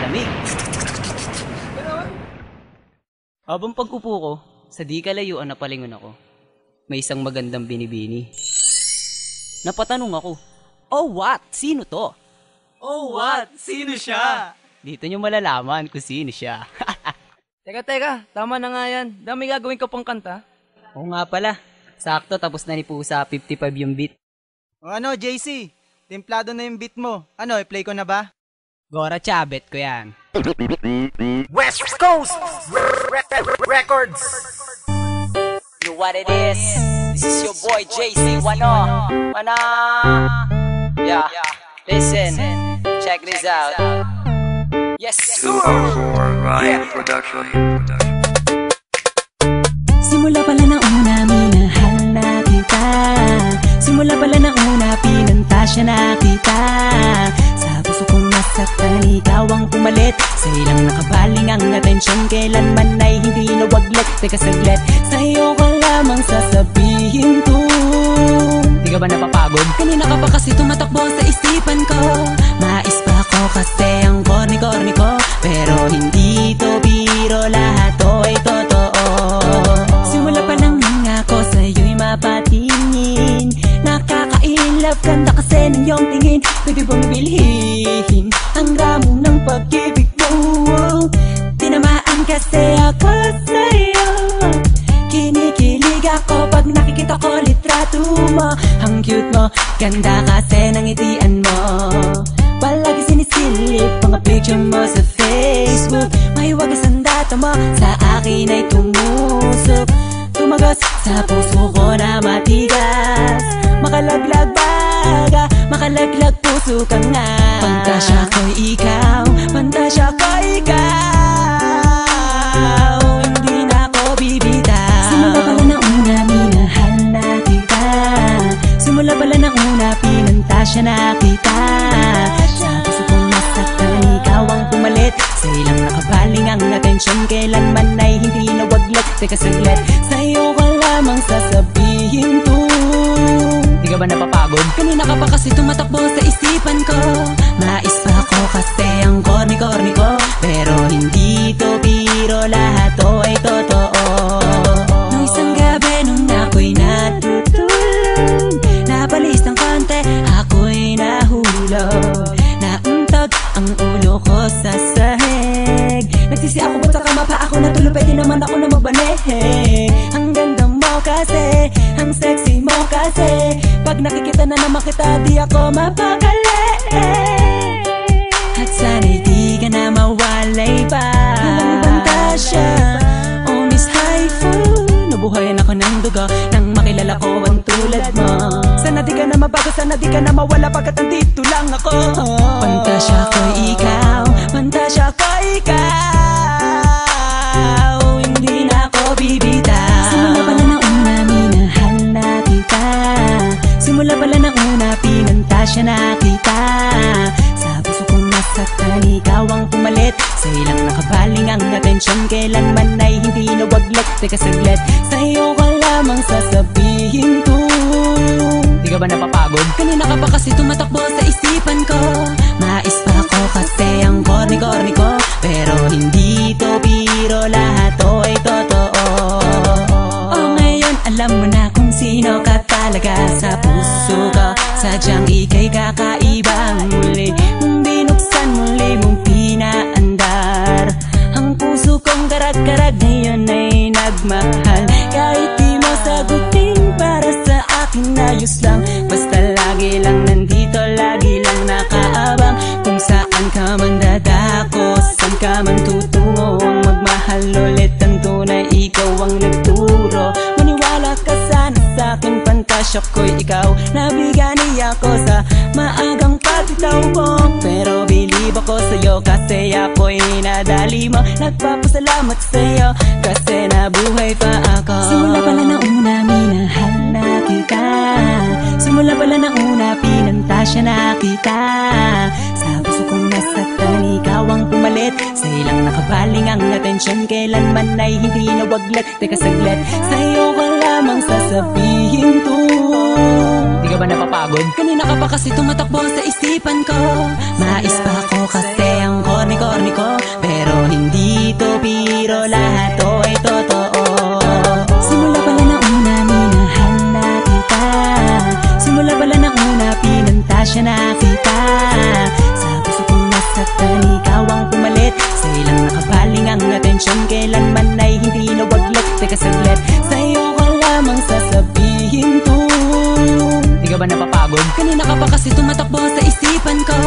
malamig. Habang pag-upo ko, sa di kalayuan na palingon ako, may isang magandang binibini. Napatanong ako, "Oh what? Sino to?" Oh what? Sino siya? Dito nyo malalaman kung sino siya. Teka, tama na nga yan. Dami gagawin ka pang kanta. Oo nga pala, sakto tapos na ni Pusa 55 yung beat. O ano, JC? Templado na yung beat mo. Ano, i-play ko na ba? Gora Chabet ko yan. West Coast Records. You know what it is? This is your boy JC Wano. Yeah, listen, check this out. Yes, sir. Ryan Production. Simula pala na una, minahal na kita. Simula pala na una, pinantasya na kita. Sa puso kong nasaktan, ikaw ang pumalit. Sa ilang nakabaling ang atensyon, kailanman ay hindi nawaglit. Teka saglit, sa'yo ko lamang sasabihin to. Di ka ba napapagod? Kanina ka pa kasi tumatakbo sa isipan ko. Mais pa ako kasi ang corny-corny ko. Pero hindi to biro, lahat to ay totoo. Simula pa lang nga ako sa'yo'y mapatingin. Nakaka-inlove ganda kasi ng iyong tingin. Pwede bang bilhin ang ramo ng pag-ibig mo? Tinamaan kasi ako sa'yo. Kinikilig ako pag nakikita ko litrato mo. Ang cute mo, ganda kasi ng ngitian mo. Palagi sinisilip mga picture mo sa Facebook. May wagas ang data mo, sa akin ay tumusok. Tumagos sa puso ko na matigas. Makalaglag baga, makalaglag puso ka nga. Pantasya ko'y ikaw, pantasya ko'y ikaw. Hindi na ako bibitaw. Simula pala na una, minahal na kita. Simula pala na una, pinantasya na kita. Sa puso kong nasaktan, ikaw ang pumalit. Sa ilang nakabaling ang atensyon, kailanman ay hindi nawaglit. Teka saglit, sa'yo ko lamang sasabihin to. Di ka ba napapagod? Kanina ka pa kasi tumatakbo sa isipan ko. Mais pa ako kasi ang corny-corny ko. Pero hindi to biro, lahat to ay totoo. Nung isang gabi nung ako'y natutulog, napalis ng konti, ako'y nahulog. Nauntog ang ulo ko sa sahig. Nagsisi ako ba't sa kama pa ako natulog, pwede naman ako na magbanehe. Ang ganda mo kasi, ang sexy mo kasi. Pag nakikita na naman kita, di ako mapakali. At sana'y di ka na mawalay pa. Walang pantasya, oh Miss Haifu. Nabuhayan ako ng dugo nang makilala ko ang tulad mo. Sana di ka na mabago, sana di ka na mawala pagkat andito lang ako. Pantasya ko'y ikaw, pantasya ko'y ikaw. Hindi na ako bibitaw. Simula pala na una, minahal na kita. Simula pala na una, pinantasya na kita. Sa puso kong nasaktan, ikaw ang pumalit. Sa ilang nakabaling ang atensyon, kailanman ay hindi nawaglit. Teka saglit, sa'yo ko lamang sasabihin to. Di ka ba napapagod? Kanina ka pa kasi tumatakbo sa isipan ko. Mais pa ako kasi ang corny-corny ko. Pero hindi to biro, lahat to ay totoo. Oh ngayon alam mo na kung sino ka talaga. Sa puso ko sadyang ika'y kakaibang muli. Mong binuksan, muli mong pinaandar. Ang puso kong karag-karag ngayon ay nagmahal. Kahit di mo sagutin, para sa akin ayos lang. Basta lagi lang nandito, lagi lang nakaabang. Kung saan ka man dadako, saan ka man tutungo. Ang magmahal ulit ang tunay, ikaw ang nagturo. Maniwala ka sana sa akin, pantasya ko'y ikaw. Nabigani ako sa maagang pagtitaw mo. Pero believe ako sa'yo kasi ako'y nadali mo. Nagpapasalamat sa'yo kasi nabuhay pa ako. Simula pala na una, minahal na kita. Simula pala na una, pinantasya na kita. Sa puso kong nasaktan, ikaw ang pumalit. Sa ilang nakabaling ang atensyon, kailanman ay hindi nawaglit. Teka saglit, sa'yo ko lamang sasabihin to. Di ka ba napapagod? Kanina ka pa kasi tumatakbo sa isipan ko. Mais pa ako kasi ang corny-corny ko. siya nakita. Sa puso kong nasaktan, ikaw ang pumalit. Sa ilang nakabaling ang atensyon, kailanman ay hindi nawaglit. Teka saglit, sa'yo ko lamang sasabihin to. Di ka ba napapagod? Kanina ka pa kasi tumatakbo sa isipan ko.